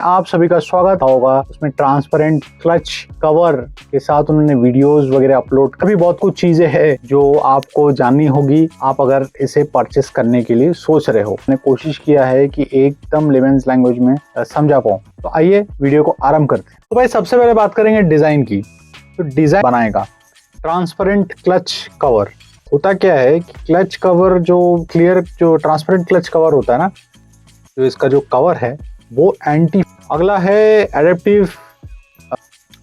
आप सभी का स्वागत होगा। उसमें ट्रांसपेरेंट क्लच कवर के साथ उन्होंने वीडियोस वगैरह अपलोड, कभी बहुत कुछ चीजें हैं जो आपको जाननी होगी आप अगर इसे परचेस करने के लिए सोच रहे हो। मैंने कोशिश किया है कि एकदम लेमन्स लैंग्वेज में समझा पाऊं। तो आइए वीडियो को आरंभ करते हैं। तो भाई सबसे पहले बात करेंगे डिजाइन की। तो डिजाइन बनाएगा ट्रांसपेरेंट क्लच कवर। होता क्या है कि क्लच कवर जो ट्रांसपेरेंट क्लच कवर होता है ना, जो इसका जो कवर है वो एंटी। अगला है एडेप्टिव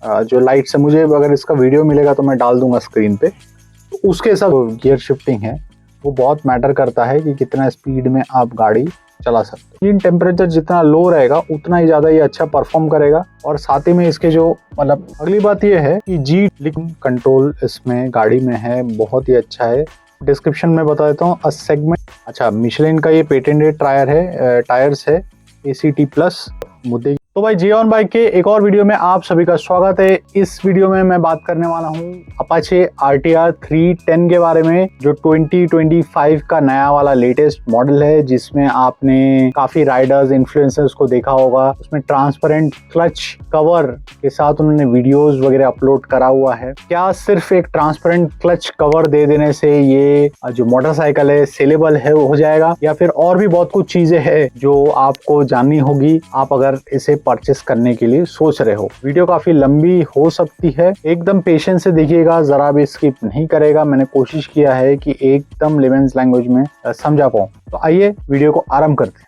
जो लाइट से, मुझे अगर इसका वीडियो मिलेगा तो मैं डाल दूंगा स्क्रीन पे। तो उसके साथ गियर शिफ्टिंग है वो बहुत मैटर करता है कि कितना स्पीड में आप गाड़ी चला सकते हो। टेम्परेचर जितना लो रहेगा उतना ही ज्यादा ये अच्छा परफॉर्म करेगा। और साथ ही में इसके जो अगली बात ये है कि जी कंट्रोल इसमें गाड़ी में है, बहुत ही अच्छा है। डिस्क्रिप्शन में बता देता हूँ। सेगमेंट अच्छा मिशेलिन का ये पेटेंटेड टायर्स है ACT प्लस मुद्दे। तो भाई जियोन बाइक के एक और वीडियो में आप सभी का स्वागत है। इस वीडियो में मैं बात करने वाला हूँ अपाचे RTR 310 के बारे में, जो 2025 का नया वाला लेटेस्ट मॉडल है, जिसमें आपने काफी राइडर्स इन्फ्लुएंसर्स को देखा होगा। उसमें ट्रांसपेरेंट क्लच कवर के साथ उन्होंने वीडियोस वगैरह अपलोड करा हुआ है। क्या सिर्फ एक ट्रांसपेरेंट क्लच कवर दे देने से ये जो मोटरसाइकिल है सेलेबल है हो जाएगा, या फिर और भी बहुत कुछ चीजें हैं जो आपको जाननी होगी आप अगर इसे परचेस करने के लिए सोच रहे हो। वीडियो काफी लंबी हो सकती है, एकदम पेशेंस से देखिएगा, जरा भी स्किप नहीं करेगा। मैंने कोशिश किया है कि एकदम लेमन्स लैंग्वेज में समझा पाऊं। तो आइए वीडियो को आरंभ करते हैं।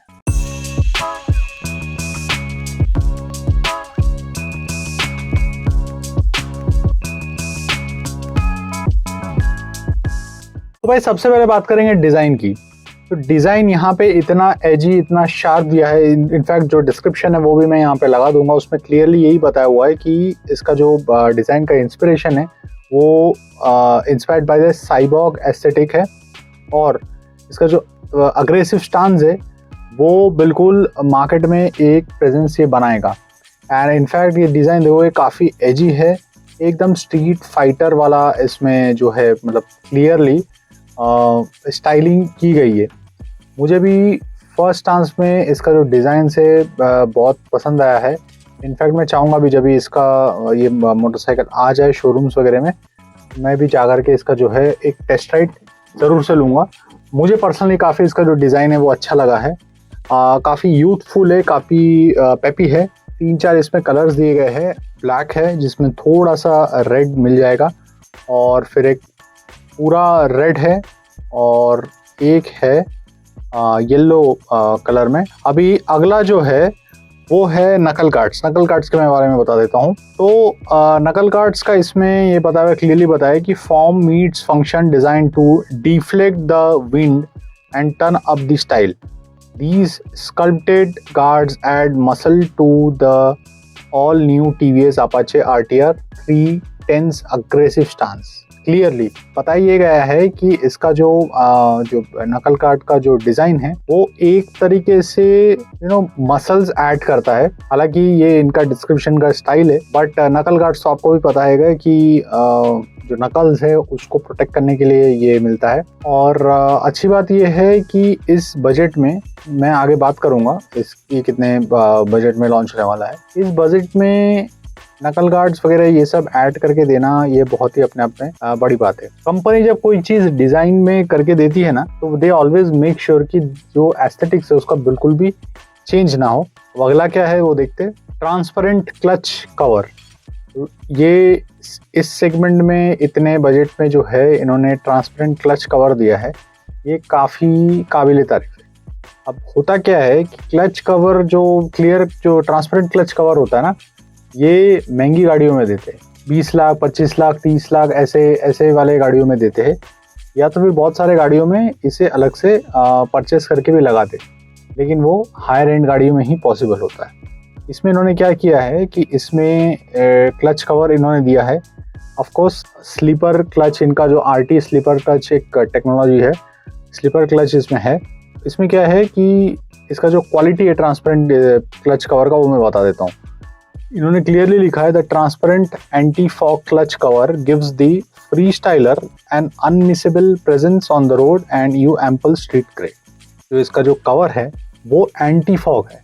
तो भाई सबसे पहले बात करेंगे डिजाइन की। तो डिजाइन यहाँ पे इतना एजी, इतना शार्प दिया है। इनफैक्ट जो डिस्क्रिप्शन है वो भी मैं यहाँ पे लगा दूंगा, उसमें क्लियरली यही बताया हुआ है कि इसका जो डिजाइन का इंस्पिरेशन है वो inspired by the Cyborg aesthetic है। और इसका जो अग्रेसिव स्टांस है वो बिल्कुल मार्केट में एक प्रेजेंस ये बनाएगा। एंड इनफैक्ट ये डिजाइन देखो ये काफी एजी है, एकदम स्ट्रीट फाइटर वाला इसमें जो है, क्लियरली स्टाइलिंग की गई है। मुझे भी फर्स्ट चांस में इसका जो डिज़ाइन से बहुत पसंद आया है। इनफैक्ट मैं चाहूँगा भी जब भी इसका ये मोटरसाइकिल आ जाए शोरूम्स वगैरह में, मैं भी जा कर के इसका जो है एक टेस्ट राइड ज़रूर से लूँगा। मुझे पर्सनली काफ़ी इसका जो डिज़ाइन है वो अच्छा लगा है। काफ़ी यूथफुल है, काफ़ी पेपी है। 3-4 इसमें कलर्स दिए गए हैं। ब्लैक है जिसमें थोड़ा सा रेड मिल जाएगा, और फिर एक पूरा रेड है, और एक है येलो कलर में। अभी अगला जो है वो है नकल कार्ड्स। नकल कार्ड्स के मैं बारे में बता देता हूँ। तो नकल कार्ड्स का इसमें ये क्लियरली बताया कि form meets function design to deflect the wind and turn up the style. These sculpted guards add muscle to the all new TVS Apache RTR 310's aggressive stance। Clearly बताया गया है कि इसका जो नकल कार्ड का जो डिजाइन है वो एक तरीके से मसल्स ऐड करता है। हालांकि ये इनका डिस्क्रिप्शन का स्टाइल है, बट नकल कार्ड्स तो आपको भी पता है कि जो नकल्स है उसको प्रोटेक्ट करने के लिए ये मिलता है। और अच्छी बात ये है कि इस बजट में, मैं आगे बात करूंगा इसकी कितने बजट में लॉन्च होने वाला है, इस बजट में नकल गार्ड्स वगैरह ये सब ऐड करके देना ये बहुत ही अपने आप में बड़ी बात है। कंपनी जब कोई चीज डिजाइन में करके देती है ना, तो दे ऑलवेज मेक श्योर कि जो एस्थेटिक्स है उसका बिल्कुल भी चेंज ना हो। अगला क्या है वो देखते हैं। Transparent clutch cover. ये इस सेगमेंट में इतने बजट में जो है इन्होंने ट्रांसपेरेंट क्लच कवर दिया है, ये काफी काबिल तारीफ है। अब होता क्या है कि क्लच कवर जो ट्रांसपेरेंट क्लच कवर होता है ना, ये महंगी गाड़ियों में देते हैं। 20 लाख 25 लाख 30 लाख ऐसे वाले गाड़ियों में देते हैं, या तो फिर बहुत सारे गाड़ियों में इसे अलग से परचेस करके भी लगाते, लेकिन वो हायर एंड गाड़ियों में ही पॉसिबल होता है। इसमें इन्होंने क्या किया है कि इसमें क्लच कवर इन्होंने दिया है। ऑफकोर्स स्लीपर क्लच, इनका जो RT स्लीपर क्लच एक टेक्नोलॉजी है, स्लीपर क्लच इसमें है। इसमें क्या है कि इसका जो क्वालिटी है ट्रांसपेरेंट क्लच कवर का वो मैं बता देता हूँ। इन्होंने क्लियरली लिखा है the transparent anti fog clutch cover gives the free styler an unmissable presence on the road and you ample street grey. जो इसका जो कवर है वो एंटी फॉग है।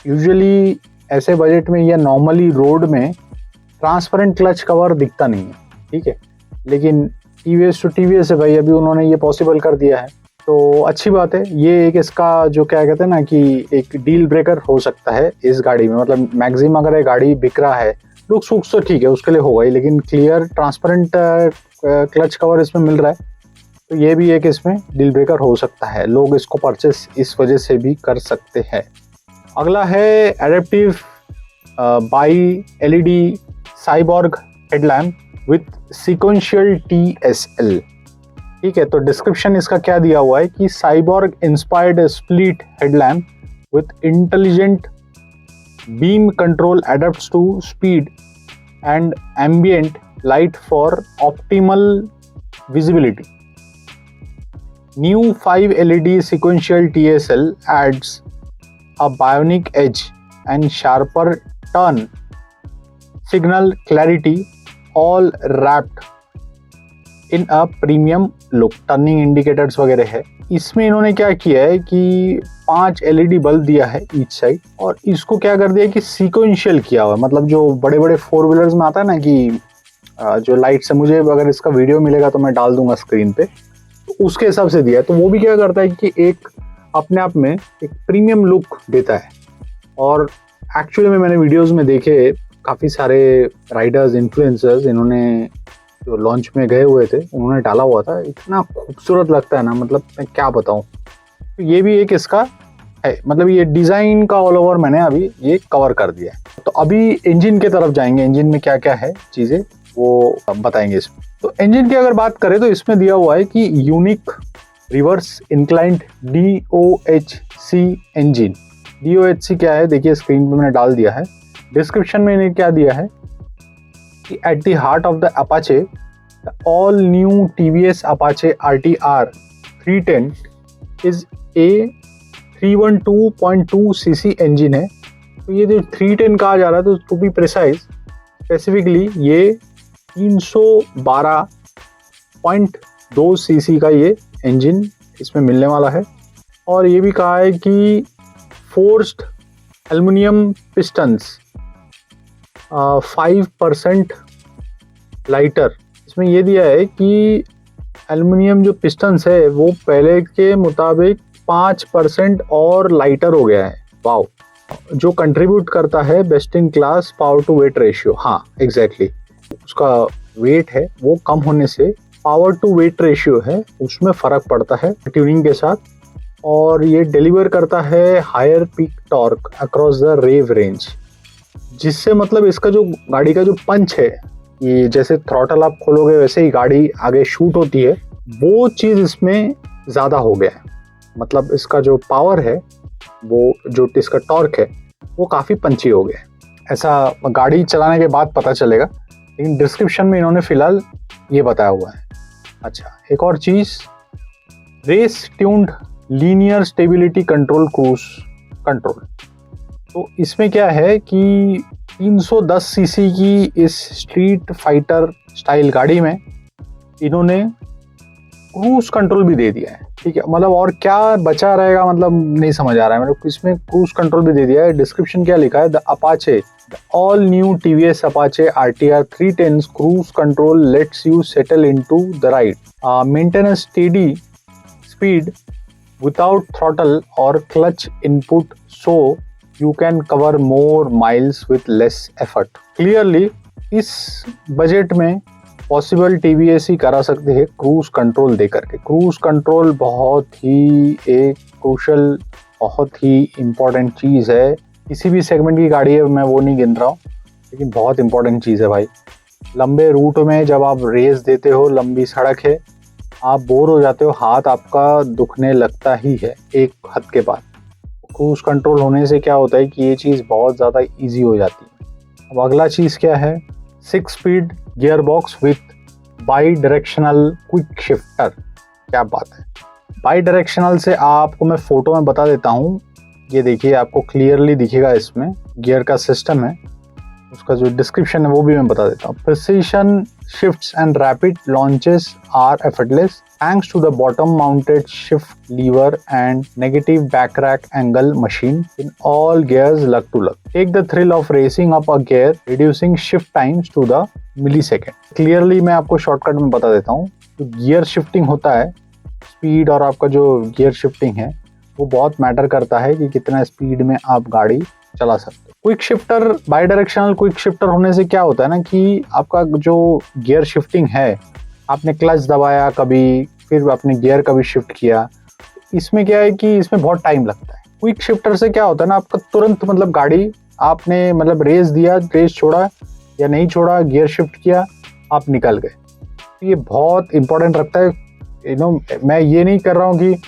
यूजुअली ऐसे बजट में या नॉर्मली रोड में ट्रांसपेरेंट क्लच कवर दिखता नहीं है, ठीक है, लेकिन टीवीएस टू टीवीएस है भाई, अभी उन्होंने ये पॉसिबल कर दिया है, तो अच्छी बात है। ये एक इसका जो क्या कहते हैं ना कि एक डील ब्रेकर हो सकता है इस गाड़ी में। मतलब मैक्सिमम अगर ये गाड़ी बिक रहा है, लुक्स वुक्स तो ठीक है उसके लिए होगा ही, लेकिन क्लियर ट्रांसपेरेंट क्लच कवर इसमें मिल रहा है, तो ये भी एक इसमें डील ब्रेकर हो सकता है। लोग इसको परचेस इस वजह से भी कर सकते हैं। अगला है adaptive by LED cyborg headlamp with sequential TSL, ठीक है। तो डिस्क्रिप्शन इसका क्या दिया हुआ है कि cyborg inspired split headlamp with intelligent beam control adapts to speed and ambient light for optimal visibility. New 5 LED sequential TSL adds a bionic edge and sharper turn signal clarity, all wrapped in a premium look। Turning indicators वगैरह है इसमें। इन्होंने क्या किया है कि 5 LED bulb दिया है ईच साइड, और इसको क्या कर दिया कि सीक्वेंशियल किया हुआ है। मतलब जो बड़े बड़े 4 व्हीलर्स में आता है ना कि जो लाइट से, मुझे अगर इसका वीडियो मिलेगा तो मैं डाल दूंगा स्क्रीन पे, उसके हिसाब से दिया है। तो वो भी क्या करता है कि एक अपने आप में एक प्रीमियम लुक देता है। और एक्चुअली में मैंने वीडियोस में देखे काफ़ी सारे राइडर्स, इन्फ्लुएंसर्स, इन्होंने जो लॉन्च में गए हुए थे उन्होंने डाला हुआ था, इतना खूबसूरत लगता है ना, मतलब मैं क्या बताऊं। तो ये भी एक इसका है, मतलब ये डिज़ाइन का ऑल ओवर मैंने अभी ये कवर कर दिया है। तो अभी इंजन की तरफ जाएंगे, इंजन में क्या क्या है चीज़ें वो बताएंगे इसमें। तो इंजन की अगर बात करें तो इसमें दिया हुआ है कि unique reverse inclined DOHC engine. DOHC क्या है देखिए, स्क्रीन पे मैंने डाल दिया है। डिस्क्रिप्शन में इन्हें क्या दिया है कि at the heart of the Apache the all new TVS Apache RTR 310 is a 312.2 cc engine है। तो ये जो 310 कहा जा रहा है, तो टू बी प्रिसाइज स्पेसिफिकली ये 312.2 cc का ये इंजन इसमें मिलने वाला है। और ये भी कहा है कि फोर्स्ड एल्युमिनियम पिस्टन्स 5% लाइटर। इसमें ये दिया है कि एल्युमिनियम जो पिस्टन्स है वो पहले के मुताबिक 5% और लाइटर हो गया है। वाओ, जो कंट्रीब्यूट करता है best in class power to weight ratio. हाँ एग्जैक्टली, उसका वेट है वो कम होने से पावर टू वेट रेशियो है उसमें फ़र्क पड़ता है ट्यूनिंग के साथ। और ये डिलीवर करता है higher peak torque across the rev range, जिससे मतलब इसका जो गाड़ी का जो पंच है, ये जैसे थ्रॉटल आप खोलोगे वैसे ही गाड़ी आगे शूट होती है, वो चीज़ इसमें ज़्यादा हो गया है। मतलब इसका जो पावर है, वो जो इसका टॉर्क है वो काफ़ी पंची हो गया है। ऐसा गाड़ी चलाने के बाद पता चलेगा, लेकिन डिस्क्रिप्शन में इन्होंने फ़िलहाल ये बताया हुआ है। अच्छा, एक और चीज़, race tuned linear stability control cruise control. तो इसमें क्या है कि 310 सीसी की इस स्ट्रीट फाइटर स्टाइल गाड़ी में इन्होंने क्रूज कंट्रोल भी दे दिया है, ठीक है। मतलब और क्या बचा रहेगा, मतलब नहीं समझ आ रहा है। मतलब इसमें क्रूज कंट्रोल भी दे दिया है। डिस्क्रिप्शन क्या लिखा है, the Apache all new TVS Apache RTR 310 cruise control lets you settle into the ride, maintain a steady speed without throttle or clutch input, so you can cover more miles with less effort। Clearly इस budget में possible TVS ही करा सकते हैं cruise control दे करके। Cruise control बहुत ही एक crucial, बहुत ही important चीज़ है। किसी भी सेगमेंट की गाड़ी है, मैं वो नहीं गिन रहा हूँ, लेकिन बहुत इंपॉर्टेंट चीज़ है भाई। लंबे रूट में जब आप रेस देते हो, लंबी सड़क है, आप बोर हो जाते हो, हाथ आपका दुखने लगता ही है एक हद के बाद। क्रूज कंट्रोल होने से क्या होता है कि ये चीज़ बहुत ज़्यादा इजी हो जाती है। अब अगला चीज़ क्या है, 6 speed gear box with by directional quick shifter. क्या बात है, बाई डायरेक्शनल से आपको मैं फ़ोटो में बता देता हूँ। ये देखिए, आपको क्लियरली दिखेगा, इसमें गियर का सिस्टम है। उसका जो डिस्क्रिप्शन है वो भी मैं बता देता हूँ। Precision shifts and rapid launches are effortless thanks to the bottom mounted shift lever and negative back rack angle machine in all gears lug to lug. Take the thrill of racing up a gear, reducing shift times to the millisecond. Clearly मैं आपको shortcut में बता देता हूँ। तो gear shifting होता है, speed और आपका जो गियर शिफ्टिंग है वो बहुत मैटर करता है कि कितना स्पीड में आप गाड़ी चला सकते हो। Quick shifter, by directional quick shifter होने से क्या होता है ना कि आपका जो गियर शिफ्टिंग है, आपने क्लच दबाया कभी, फिर आपने गियर कभी शिफ्ट किया, इसमें क्या है कि इसमें बहुत टाइम लगता है। क्विक शिफ्टर से क्या होता है ना, आपका तुरंत मतलब गाड़ी आपने मतलब रेस दिया, रेस छोड़ा या नहीं छोड़ा, गियर शिफ्ट किया, आप निकल गए। ये बहुत इंपॉर्टेंट रखता है। मैं ये नहीं कर रहा हूँ कि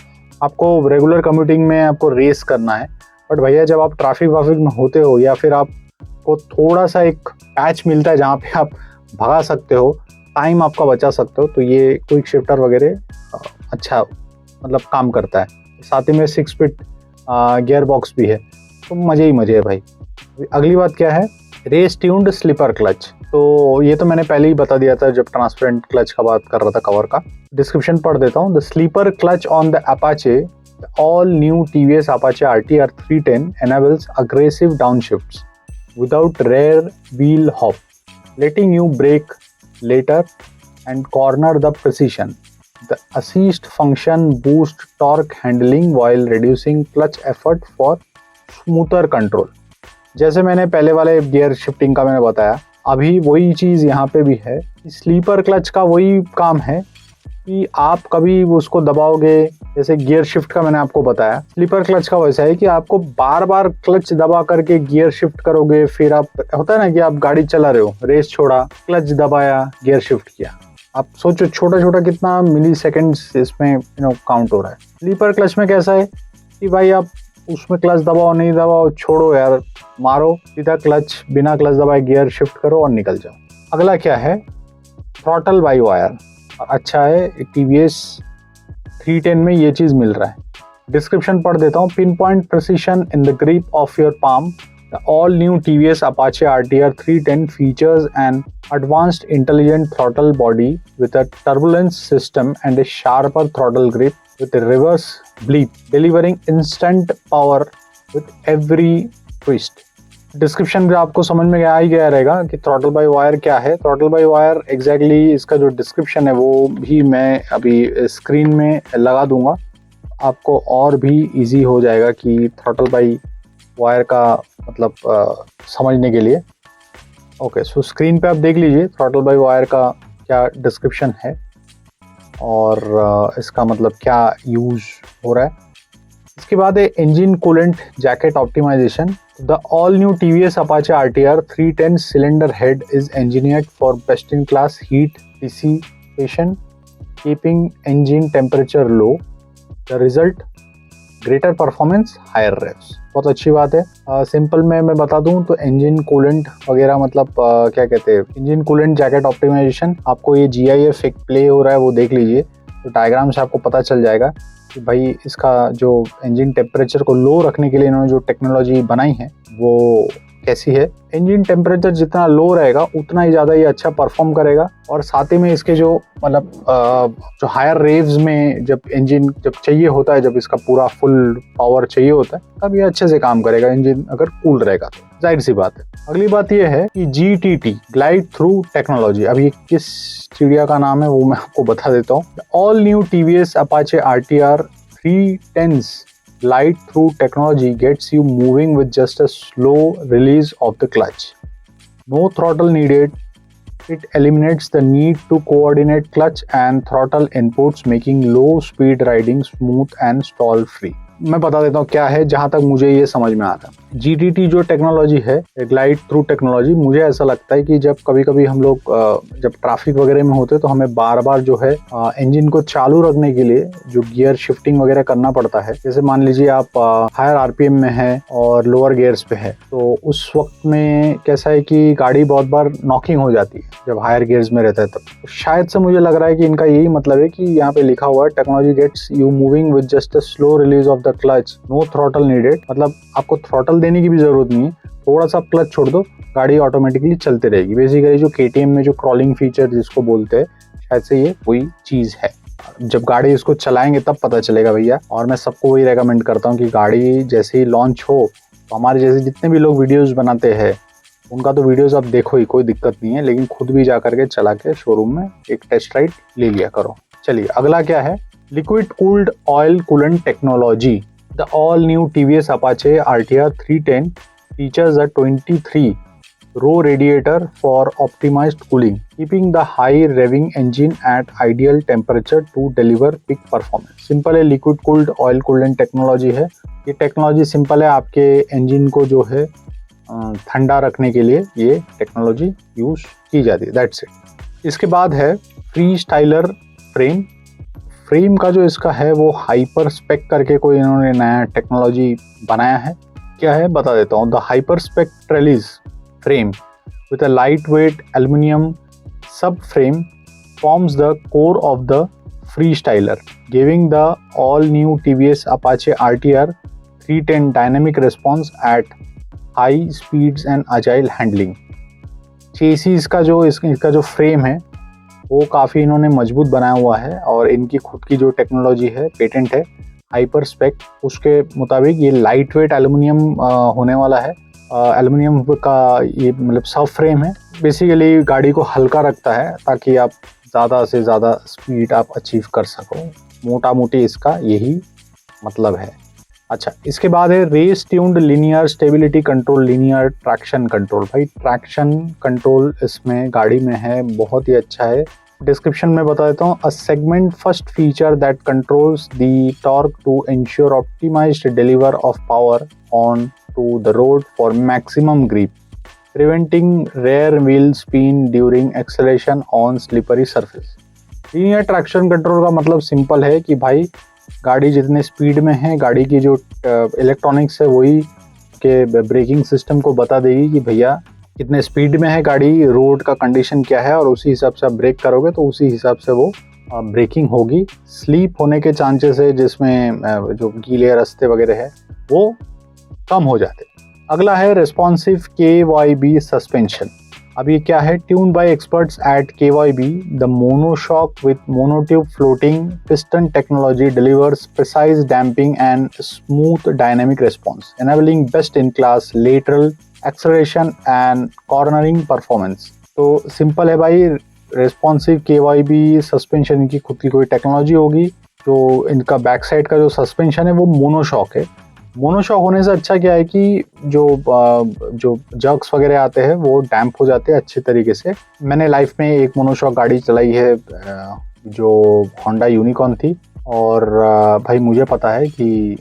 आपको रेगुलर कम्यूटिंग में आपको रेस करना है, बट भैया जब आप ट्रैफिक वाफिक में होते हो या फिर आपको थोड़ा सा एक पैच मिलता है जहाँ पे आप भगा सकते हो, टाइम आपका बचा सकते हो, तो ये क्विक शिफ्टर वगैरह अच्छा मतलब काम करता है। साथ ही में 6 स्पीड गियर बॉक्स भी है, तो मज़े ही मज़े है भाई। अगली बात क्या है, रेस ट्यून्ड स्लीपर क्लच। तो ये तो मैंने पहले ही बता दिया था जब ट्रांसपेरेंट क्लच का बात कर रहा था कवर का। डिस्क्रिप्शन पढ़ देता हूँ। The slipper clutch on the Apache all new TVS Apache RTR 310 enables aggressive downshifts without rear wheel hop, letting you brake later and corner the precision. The assist function boosts torque handling while reducing clutch effort for smoother control. जैसे मैंने पहले वाले gear shifting का मैंने बताया, अभी वही चीज़ यहाँ पे भी है। स्लीपर क्लच का वही काम है कि आप कभी उसको दबाओगे, जैसे गियर शिफ्ट का मैंने आपको बताया, स्लीपर क्लच का वैसा है कि आपको बार बार क्लच दबा करके गियर शिफ्ट करोगे, फिर आप होता है ना कि आप गाड़ी चला रहे हो, रेस छोड़ा, क्लच दबाया, गियर शिफ्ट किया, आप सोचो छोटा छोटा कितना मिली सेकेंड्स इसमें काउंट हो रहा है। स्लीपर क्लच में कैसा है कि भाई आप उसमें क्लच दबाओ नहीं दबाओ छोड़ो यार, मारो सीधा क्लच, बिना क्लच दबाए गियर शिफ्ट करो और निकल जाओ। अगला क्या है, थ्रॉटल बाई वायर। अच्छा है, TVS 310 में ये चीज़ मिल रहा है। डिस्क्रिप्शन पढ़ देता हूँ। Pin point precision in the grip of your palm. The all new TVS Apache RTR 310 features an advanced intelligent throttle body with a turbulence system and a sharper throttle grip with a reverse bleed, delivering instant power with every twist. Description भी आपको समझ में आ ही गया रहेगा कि throttle by wire क्या है। Throttle by wire exactly इसका जो डिस्क्रिप्शन है वो भी मैं अभी स्क्रीन में लगा दूंगा, आपको और भी इजी हो जाएगा कि थ्रॉटल बाई वायर का मतलब समझने के लिए। ओके, सो स्क्रीन पे आप देख लीजिए थ्रॉटल बाई वायर का क्या डिस्क्रिप्शन है और इसका मतलब क्या यूज हो रहा है। इसके बाद है engine coolant jacket optimization. The all-new TVS Apache RTR 310 cylinder head is engineered for best-in-class heat dissipation, keeping engine temperature low. The result, greater performance, higher revs. बहुत अच्छी बात है। सिंपल में मैं बता दूं तो इंजन कूलेंट वगैरह मतलब क्या कहते हैं, इंजन कूलेंट जैकेट ऑप्टिमाइजेशन, आपको ये GIF एक प्ले हो रहा है वो देख लीजिए, तो डायग्राम से आपको पता चल जाएगा कि भाई इसका जो इंजन टेम्परेचर को लो रखने के लिए इन्होंने जो टेक्नोलॉजी बनाई है वो कैसी है। इंजन टेम्परेचर जितना लो रहेगा उतना ही ज़्यादा ये अच्छा परफॉर्म करेगा, और साथ ही में इसके जो मतलब जो हायर रेव्स में जब इंजन जब चाहिए होता है, जब इसका पूरा फुल पावर चाहिए होता है, तब ये अच्छे से काम करेगा इंजन अगर कूल रहेगा तो, जाहिर सी बात है। अगली बात ये है कि GTT ग्लाइड थ्रू टेक्नोलॉजी, अब ये किस चिड़िया का नाम है वो मैं आपको बता देता हूँ। All new TVS Apache RTR 310's glide through technology gets you moving with just a slow release of the clutch. No throttle needed. It eliminates the need to coordinate clutch and throttle inputs, making low speed riding smooth and stall free. मैं बता देता हूँ क्या है जहाँ तक मुझे ये समझ में आता है। GTT जो टेक्नोलॉजी है, ग्लाइड थ्रू टेक्नोलॉजी, मुझे ऐसा लगता है कि जब कभी कभी हम लोग जब ट्रैफिक वगैरह में होते हैं तो हमें बार बार जो है इंजन को चालू रखने के लिए जो गियर शिफ्टिंग वगैरह करना पड़ता है। जैसे मान लीजिए आप हायर RPM में है और लोअर गियर्स पे है, तो उस वक्त में कैसा है कि गाड़ी बहुत बार नॉकिंग हो जाती है जब हायर गियर्स में रहता है। तब शायद से मुझे लग रहा है कि इनका यही मतलब है कि यहाँ पे लिखा हुआ है technology gets you moving with just a slow release of the the clutch, no throttle needed, मतलब आपको थ्रॉटल देने की भी जरूरत नहीं है, थोड़ा सा क्लच छोड़ दो, गाड़ी ऑटोमेटिकली चलते रहेगी। बेसिकली जो KTM में जो क्रॉलिंग फीचर जिसको बोलते हैं, शायद से ये वही चीज़ है। जब गाड़ी इसको चलाएंगे तब पता चलेगा भैया। और मैं सबको वही रेकमेंड करता हूँ कि गाड़ी जैसे ही लॉन्च हो तो हमारे जैसे जितने भी लोग वीडियोस बनाते हैं उनका तो वीडियोस आप देखो ही, कोई दिक्कत नहीं है, लेकिन खुद भी जा करके चला के शोरूम में एक टेस्ट राइड ले लिया करो। चलिए अगला क्या है, liquid cooled oil coolant technology. The all new TVS Apache RTR 310 features a 23 row radiator for optimized cooling, keeping the high revving engine at ideal temperature to deliver peak performance। Simple है, liquid cooled oil coolant technology है। ये technology simple है, आपके engine को जो है ठंडा रखने के लिए ये टेक्नोलॉजी यूज की जाती है। That's it. इसके बाद है फ्री स्टाइलर फ्रेम। फ्रेम का जो इसका है वो हाइपर स्पेक करके कोई इन्होंने नया टेक्नोलॉजी बनाया है। क्या है बता देता हूँ। The hyper spec trellis frame with a lightweight aluminium subframe forms the core of the freestyler, giving the all-new TVS Apache RTR 310 dynamic response at high speeds and agile handling। चेसीस का जो इसका जो frame है वो काफ़ी इन्होंने मजबूत बनाया हुआ है और इनकी खुद की जो टेक्नोलॉजी है, पेटेंट है हाइपर स्पेक, उसके मुताबिक ये लाइट वेट एल्यूमिनियम होने वाला है। एल्यूमिनियम का ये मतलब सब फ्रेम है, बेसिकली गाड़ी को हल्का रखता है ताकि आप ज़्यादा से ज़्यादा स्पीड आप अचीव कर सको। मोटा मोटी इसका यही मतलब है। अच्छा, इसके बाद है race tuned linear stability control, linear traction control. भाई ट्रैक्शन कंट्रोल इसमें गाड़ी में है, बहुत ही अच्छा है। डिस्क्रिप्शन में बता देता हूँ। A segment first feature that controls the torque to ensure optimized deliver of power on to the road for maximum grip, preventing rear wheel spin during acceleration on slippery surface. Linear traction control का मतलब simple है कि भाई गाड़ी जितने speed में है, गाड़ी की जो इलेक्ट्रॉनिक्स है वही के ब्रेकिंग सिस्टम को बता देगी कि भैया कितने स्पीड में है गाड़ी, रोड का कंडीशन क्या है, और उसी हिसाब से आप ब्रेक करोगे तो उसी हिसाब से वो ब्रेकिंग होगी। स्लीप होने के चांसेस है जिसमें जो गीले रास्ते वगैरह है वो कम हो जाते। अगला है रिस्पॉन्सिव KYB सस्पेंशन। अब ये क्या है, tune bye experts eight KYB the monoshock with monotube floating piston technology delivers precise damping and smooth dynamic response, enabling best in class lateral acceleration and cornering performance. तो simple है भाई, responsive KYB suspension इनकी खुद की कोई technology होगी। जो इनका बैक साइड का जो सस्पेंशन है वो मोनोशॉक है। मोनोशॉक होने से अच्छा क्या है कि जो जर्क्स वगैरह आते हैं वो डैम्प हो जाते हैं अच्छे तरीके से। मैंने लाइफ में एक मोनोशॉक गाड़ी चलाई है जो होंडा यूनिकॉर्न थी, और भाई मुझे पता है कि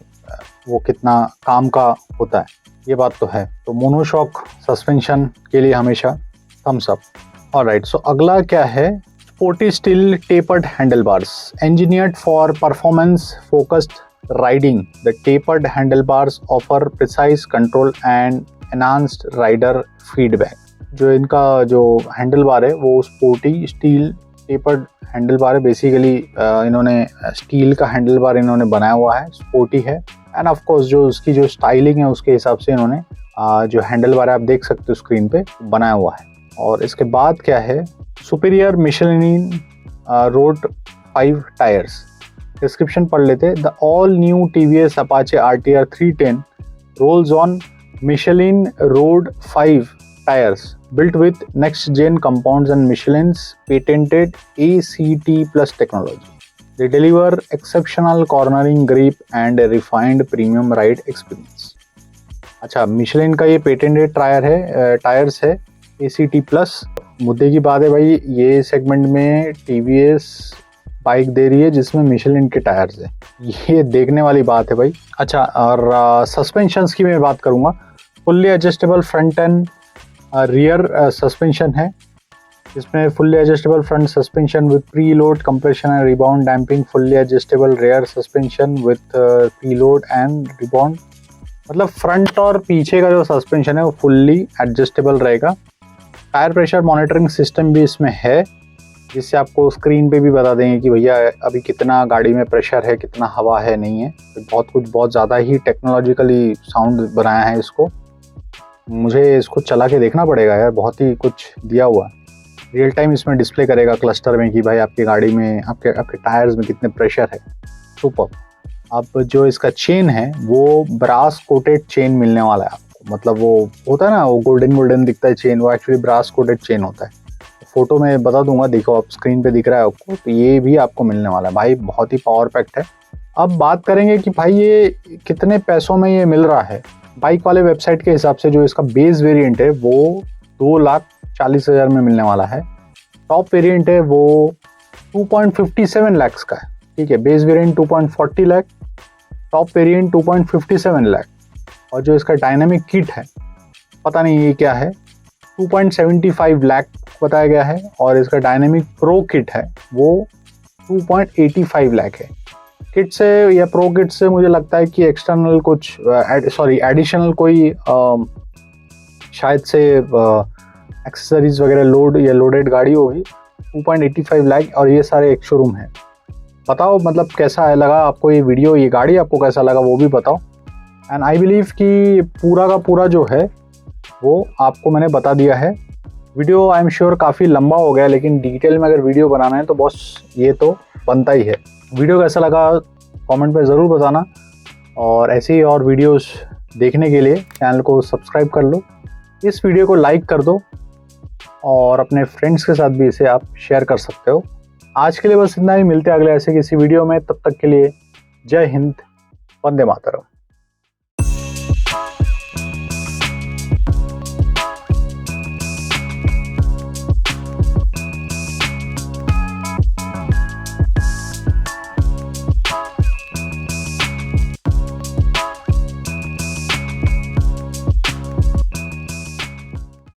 वो कितना काम का होता है, ये बात तो है। तो मोनोशॉक सस्पेंशन के लिए हमेशा थम्स अप। ऑलराइट, सो अगला क्या है, sporty steel tapered handle bars engineered for performance focused riding. The tapered handlebars offer precise control and enhanced rider feedback। जो इनका जो हैंडल बार है वो sporty steel tapered handle bar है। बेसिकली इन्होंने स्टील का हैंडल बार इन्होंने बनाया हुआ है, स्पोर्टी है, एंड ऑफ कोर्स जो उसकी जो स्टाइलिंग है उसके हिसाब से इन्होंने जो हैंडल बार है आप देख सकते हो स्क्रीन पे बनाया हुआ है। और इसके बाद क्या है, superior Michelin road 5 tyres. Description पढ़ लेते। The all new TVS Apache RTR 310 rolls on Michelin Road 5 tires built with next gen compounds and Michelin's patented ACT Plus technology. They deliver exceptional cornering grip and a refined premium ride experience। अच्छा, Michelin का ये patented tyres है ACT plus. मुद्दे की बात है भाई, ये सेगमेंट में TVS बाइक दे रही है जिसमें मिशेलिन के टायर्स है, ये देखने वाली बात है भाई। अच्छा, और सस्पेंशंस की मैं बात करूँगा। Fully adjustable front end rear suspension है, इसमें fully adjustable front suspension with pre load compression and rebound damping, fully adjustable rear suspension with pre load and rebound. मतलब फ्रंट और पीछे का जो सस्पेंशन है वो फुल्ली एडजस्टेबल रहेगा। टायर प्रेशर मॉनिटरिंग सिस्टम भी इसमें है, जिससे आपको स्क्रीन पे भी बता देंगे कि भैया अभी कितना गाड़ी में प्रेशर है, कितना हवा है, नहीं है। तो बहुत ज़्यादा ही टेक्नोलॉजिकली साउंड बनाया है इसको। मुझे इसको चला के देखना पड़ेगा यार, बहुत ही कुछ दिया हुआ है। रियल टाइम इसमें डिस्प्ले करेगा क्लस्टर में कि भाई आपकी गाड़ी में, आपके टायर्स में कितने प्रेशर है। सुपर। अब जो इसका चेन है वो ब्रास कोटेड चेन मिलने वाला है आपको। मतलब वो होता है ना, वो गोल्डन दिखता है चेन, वो एक्चुअली ब्रास कोटेड चेन होता है। फोटो में बता दूंगा, देखो आप स्क्रीन पे दिख रहा है आपको, तो ये भी आपको मिलने वाला है भाई। बहुत ही पावर पैक्ड है। अब बात करेंगे कि भाई ये कितने पैसों में ये मिल रहा है। बाइक वाले वेबसाइट के हिसाब से जो इसका बेस वेरिएंट है वो 2,40,000 में मिलने वाला है। टॉप वेरिएंट है वो 2.57 लाख का है। ठीक है, base variant 2.40 lakh, top variant 2.57 lakh. और जो इसका डायनामिक किट है, पता नहीं ये क्या है, 2.75 लाख बताया गया है। और इसका डायनामिक प्रो किट है वो 2.85 लाख है। किट से या प्रो किट से मुझे लगता है कि एक्सटर्नल कुछ एडिशनल कोई शायद से एक्सेसरीज वगैरह लोड या लोडेड गाड़ी होगी। 2.85 लाख और ये सारे एक शोरूम है। बताओ मतलब कैसा लगा आपको ये वीडियो, ये गाड़ी आपको कैसा लगा वो भी बताओ। एंड आई बिलीव कि पूरा का पूरा जो है वो आपको मैंने बता दिया है। वीडियो आई एम श्योर काफ़ी लंबा हो गया, लेकिन डिटेल में अगर वीडियो बनाना है तो बॉस ये तो बनता ही है। वीडियो कैसा लगा कमेंट पे ज़रूर बताना, और ऐसे ही और वीडियोस देखने के लिए चैनल को सब्सक्राइब कर लो, इस वीडियो को लाइक कर दो, और अपने फ्रेंड्स के साथ भी इसे आप शेयर कर सकते हो। आज के लिए बस इतना ही, मिलते हैं अगले ऐसे किसी वीडियो में। तब तक के लिए जय हिंद, वंदे मातरम।